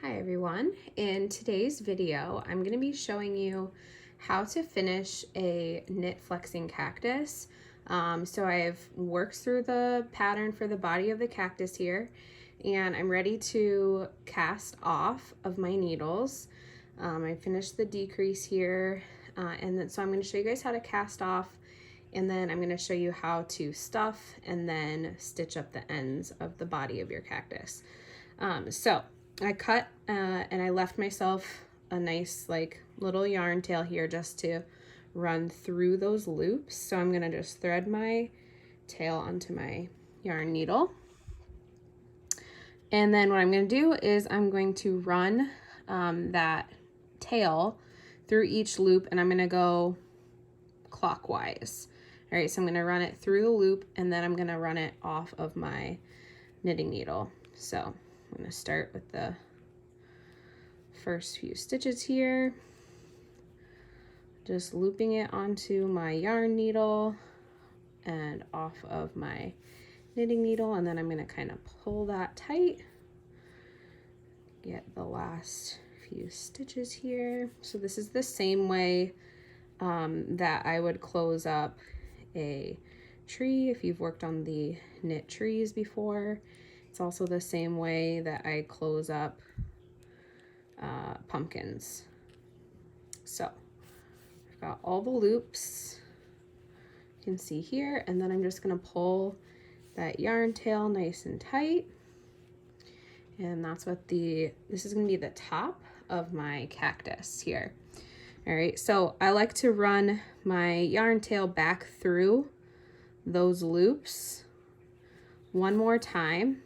Hi everyone. In today's video, I'm going to be showing you how to finish a knit flexing cactus. So I've worked through the pattern for the body of the cactus here, and I'm ready to cast off of my needles. I finished the decrease here, and then so I'm going to show you guys how to cast off, and then I'm going to show you how to stuff and then stitch up the ends of the body of your cactus. So I cut and I left myself a nice like little yarn tail here just to run through those loops. So I'm gonna just thread my tail onto my yarn needle. And then what I'm gonna do is I'm going to run that tail through each loop, and I'm gonna go clockwise. All right, so I'm gonna run it through the loop and then I'm gonna run it off of my knitting needle. So I'm going to start with the first few stitches here, just looping it onto my yarn needle and off of my knitting needle, and then I'm going to kind of pull that tight, get the last few stitches here. So this is the same way that I would close up a tree if you've worked on the knit trees before. It's also the same way that I close up pumpkins. So I've got all the loops you can see here, and then I'm just going to pull that yarn tail nice and tight, and that's what this is going to be the top of my cactus here. All right, so I like to run my yarn tail back through those loops one more time.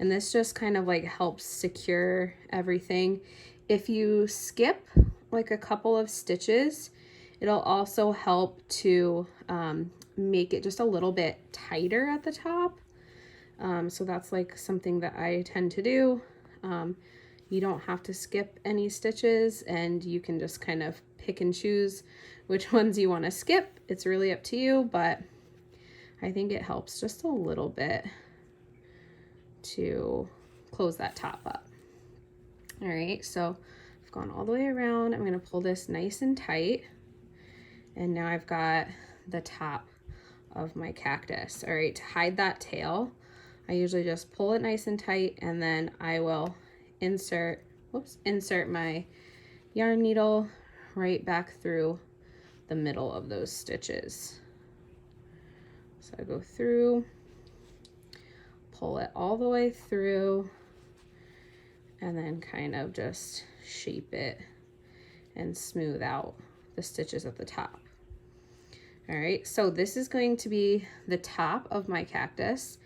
And this just kind of like helps secure everything. If you skip like a couple of stitches, it'll also help to make it just a little bit tighter at the top. So that's like something that I tend to do. You don't have to skip any stitches, and you can just kind of pick and choose which ones you want to skip. It's really up to you, but I think it helps just a little bit to close that top up. All right, so I've gone all the way around. I'm going to pull this nice and tight, and now I've got the top of my cactus. All right, to hide that tail, I usually just pull it nice and tight, and then I will insert my yarn needle right back through the middle of those stitches. So I go through, pull it all the way through, and then kind of just shape it and smooth out the stitches at the top. All right, so this is going to be the top of my cactus.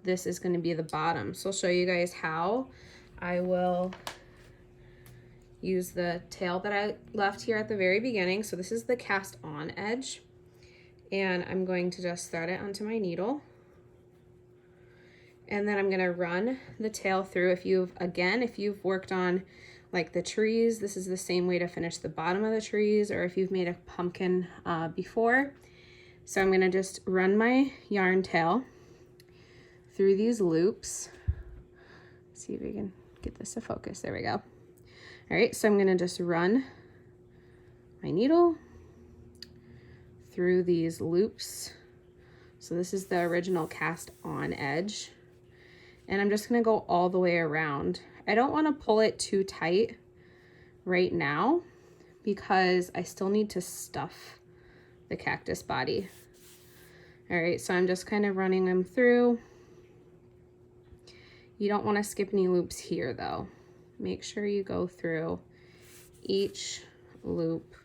This is going to be the bottom. So I'll show you guys how I will use the tail that I left here at the very beginning. So this is the cast on edge, and I'm going to just thread it onto my needle. And then I'm going to run the tail through. If you've worked on like the trees, this is the same way to finish the bottom of the trees, or if you've made a pumpkin before. So I'm going to just run my yarn tail through these loops. Let's see if we can get this to focus. There we go. All right, so I'm going to just run my needle through these loops. So this is the original cast on edge. And I'm just gonna go all the way around. I don't wanna pull it too tight right now because I still need to stuff the cactus body. All right, so I'm just kind of running them through. You don't wanna skip any loops here though. Make sure you go through each loop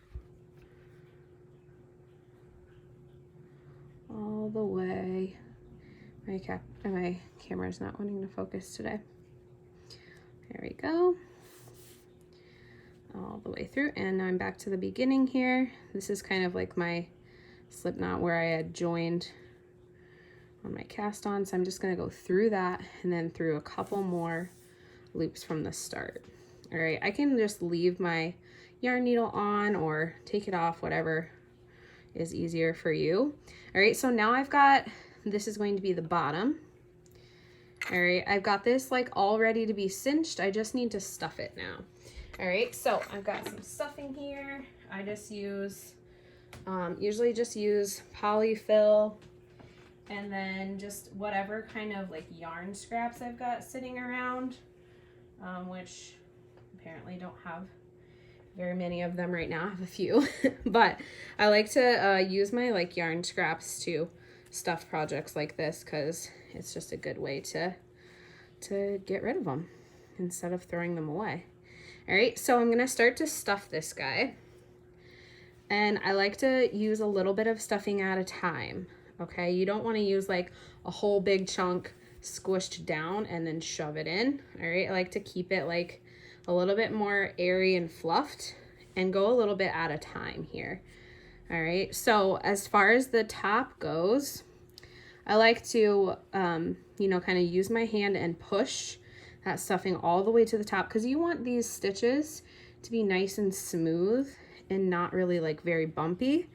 all the way. My camera's not wanting to focus today. There we go. All the way through, and now I'm back to the beginning here. This is kind of like my slip knot where I had joined on my cast on, so I'm just going to go through that and then through a couple more loops from the start. All right, I can just leave my yarn needle on or take it off, whatever is easier for you. All right, so now I've got, this is going to be the bottom. All right, I've got this like all ready to be cinched. I just need to stuff it now. All right, so I've got some stuffing here. I just use, usually just use polyfill, and then just whatever kind of like yarn scraps I've got sitting around, which apparently don't have very many of them right now. I have a few, but I like to use my like yarn scraps to stuff projects like this because it's just a good way to get rid of them instead of throwing them away. All right, so I'm gonna start to stuff this guy, and I like to use a little bit of stuffing at a time. Okay, you don't want to use like a whole big chunk squished down and then shove it in. All right, I like to keep it like a little bit more airy and fluffed and go a little bit at a time here. All right, so as far as the top goes, I like to, you know, kind of use my hand and push that stuffing all the way to the top because you want these stitches to be nice and smooth and not really like very bumpy.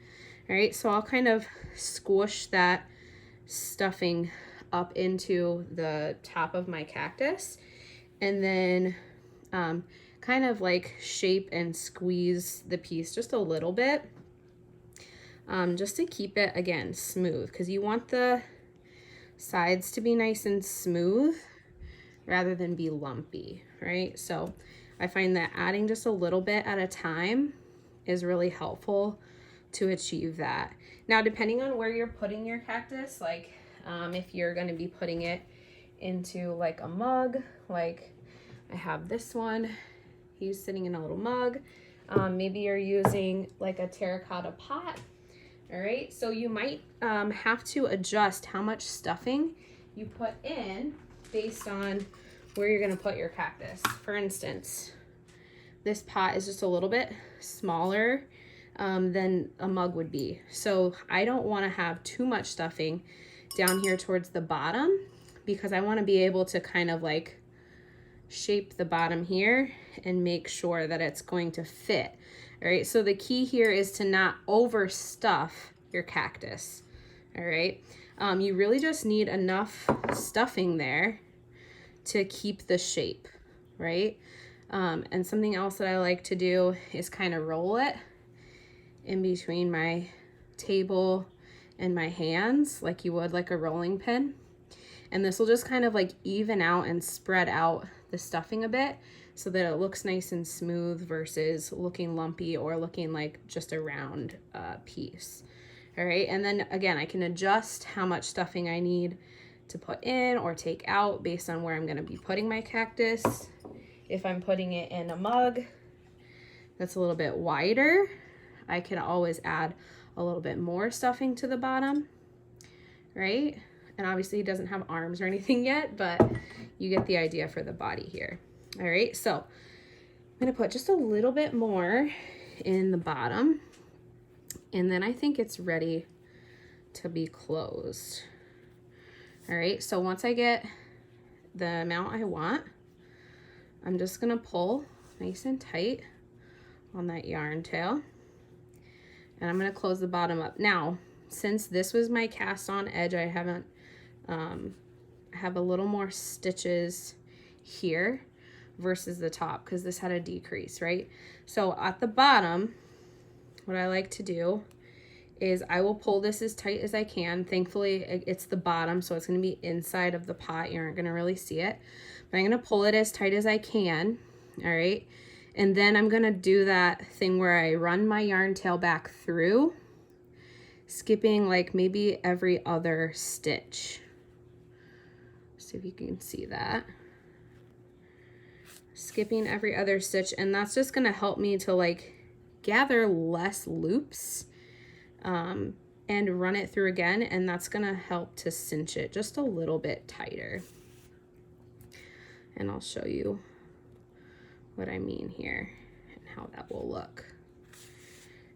All right, so I'll kind of squish that stuffing up into the top of my cactus and then kind of like shape and squeeze the piece just a little bit, just to keep it, again, smooth, because you want the sides to be nice and smooth rather than be lumpy, right? So I find that adding just a little bit at a time is really helpful to achieve that. Now, depending on where you're putting your cactus, like if you're going to be putting it into like a mug, like I have this one, he's sitting in a little mug. Maybe you're using like a terracotta pot. All right, so you might have to adjust how much stuffing you put in based on where you're going to put your cactus. For instance, this pot is just a little bit smaller than a mug would be. So I don't want to have too much stuffing down here towards the bottom because I want to be able to kind of like shape the bottom here and make sure that it's going to fit. All right, so the key here is to not overstuff your cactus. All right, you really just need enough stuffing there to keep the shape, right? And something else that I like to do is kind of roll it in between my table and my hands like you would like a rolling pin. And this will just kind of like even out and spread out the stuffing a bit so that it looks nice and smooth versus looking lumpy or looking like just a round piece. All right, and then again, I can adjust how much stuffing I need to put in or take out based on where I'm gonna be putting my cactus. If I'm putting it in a mug that's a little bit wider, I can always add a little bit more stuffing to the bottom, right? And obviously he doesn't have arms or anything yet, but you get the idea for the body here. All right, so I'm gonna put just a little bit more in the bottom, and then I think it's ready to be closed. All right, so once I get the amount I want, I'm just gonna pull nice and tight on that yarn tail, and I'm gonna close the bottom up. Now, since this was my cast on edge, I haven't, I have a little more stitches here versus the top because this had a decrease, right? So at the bottom, what I like to do is I will pull this as tight as I can. Thankfully, it's the bottom, so it's gonna be inside of the pot. You aren't gonna really see it, but I'm gonna pull it as tight as I can, all right? And then I'm gonna do that thing where I run my yarn tail back through, skipping like maybe every other stitch. See if you can see that. Skipping every other stitch, and that's just gonna help me to like gather less loops and run it through again, and that's gonna help to cinch it just a little bit tighter. And I'll show you what I mean here and how that will look.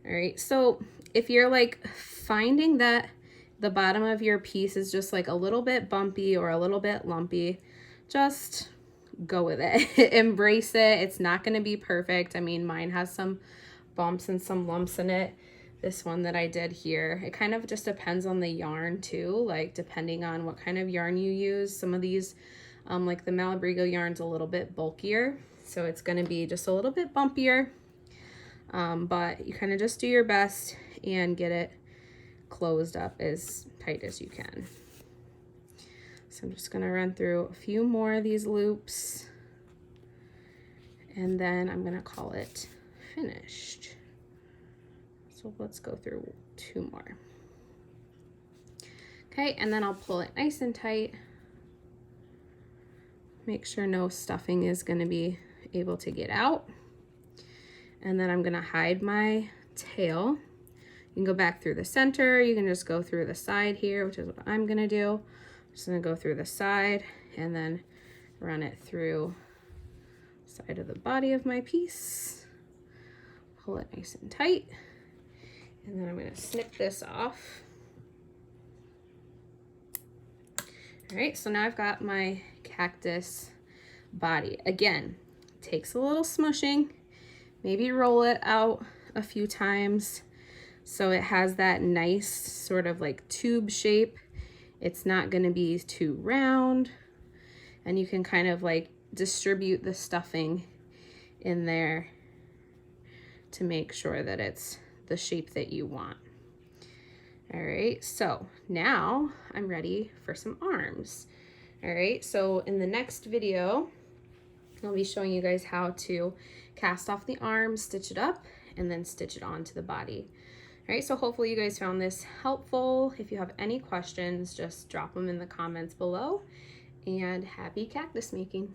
All right, so if you're like finding that the bottom of your piece is just like a little bit bumpy or a little bit lumpy, just go with it. Embrace it. It's not going to be perfect. I mean, mine has some bumps and some lumps in it. This one that I did here, it kind of just depends on the yarn too, like depending on what kind of yarn you use. Some of these Like the Malabrigo yarn's a little bit bulkier, so it's gonna be just a little bit bumpier, but you kind of just do your best and get it closed up as tight as you can. So I'm just gonna run through a few more of these loops, and then I'm gonna call it finished. So let's go through 2 more. Okay, and then I'll pull it nice and tight. Make sure no stuffing is gonna be able to get out. And then I'm gonna hide my tail. You can go back through the center, you can just go through the side here, which is what I'm gonna do. I'm just gonna go through the side and then run it through the side of the body of my piece. Pull it nice and tight. And then I'm gonna snip this off. All right, so now I've got my cactus body. Again, takes a little smushing. Maybe roll it out a few times so it has that nice sort of like tube shape. It's not gonna be too round, and you can kind of like distribute the stuffing in there to make sure that it's the shape that you want. All right, so now I'm ready for some arms. All right, so in the next video, I'll be showing you guys how to cast off the arms, stitch it up, and then stitch it onto the body. All right, so hopefully you guys found this helpful. If you have any questions, just drop them in the comments below, and happy cactus making.